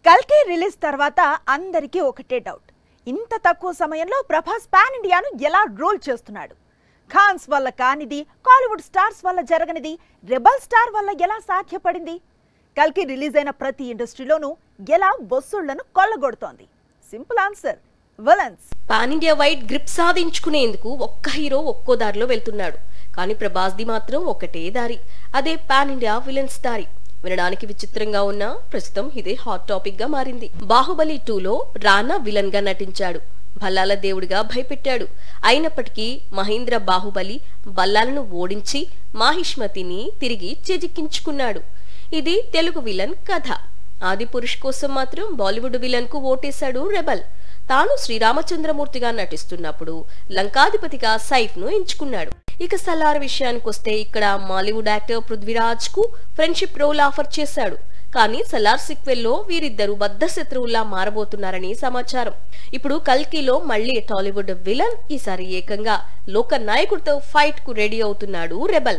కల్కి రిలీజ్ తర్వాత అందరికీ ఒకటే డౌట్. ఇంత తక్కువ సమయంలో ప్రభాస్ పాన్ ఇండియాను ఎలా రోల్ చేస్తున్నాడు? ఖాన్స్ వల్ల కానిది, కాలీవుడ్ స్టార్స్ వల్ల జరగనిది రెబల్ స్టార్ వల్ల ఎలా సాధ్యపడింది? కల్కి రిలీజ్ అయిన ప్రతి ఇండస్ట్రీలోనూ ఎలా వసూళ్లను కొల్లగొడుతోంది? Simple answer, villains. Pan India wide grip సాధించుకునేందుకు ఒక్క హీరో ఒక్కో దారిలో వెళ్తున్నాడు. కానీ ప్రభాస్ది మాత్రం ఒకటే దారి, అదే పాన్ ఇండియా విలన్స్ దారి. వినడానికి విచిత్రంగా ఉన్నా ప్రస్తుతం ఇదే హాట్ టాపిక్ గా మారింది. బాహుబలి 2లో రానా విలన్ గా నటించాడు. భల్లాల దేవుడిగా భయపెట్టాడు. అయినప్పటికీ మహేంద్ర బాహుబలి బల్లాలను ఓడించి మాహిష్మతిని తిరిగి చేజిక్కించుకున్నాడు. ఇది తెలుగు విలన్ కథ. ఆదిపురుష్ కోసం మాత్రం బాలీవుడ్ విలన్ కు ఓటేశాడు రెబల్. తాను శ్రీరామచంద్రమూర్తిగా నటిస్తున్నప్పుడు లంకాధిపతిగా సైఫ్ ను ఎంచుకున్నాడు. ఇక సలార్ విషయానికొస్తే ఇక్కడ మాలీవుడ్ యాక్టర్ పృథ్వీరాజ్ కు ఫ్రెండ్షిప్ రోల్ ఆఫర్ చేశాడు. కానీ సలార్ సీక్వెల్ లో వీరిద్దరూ బద్ధ శత్రువుల్లా మారబోతున్నారని సమాచారం. ఇప్పుడు కల్కిలో మళ్లీ టాలీవుడ్ విలన్, ఈసారి ఏకంగా లోక నాయకుడితో ఫైట్ కు రెడీ అవుతున్నాడు రెబల్.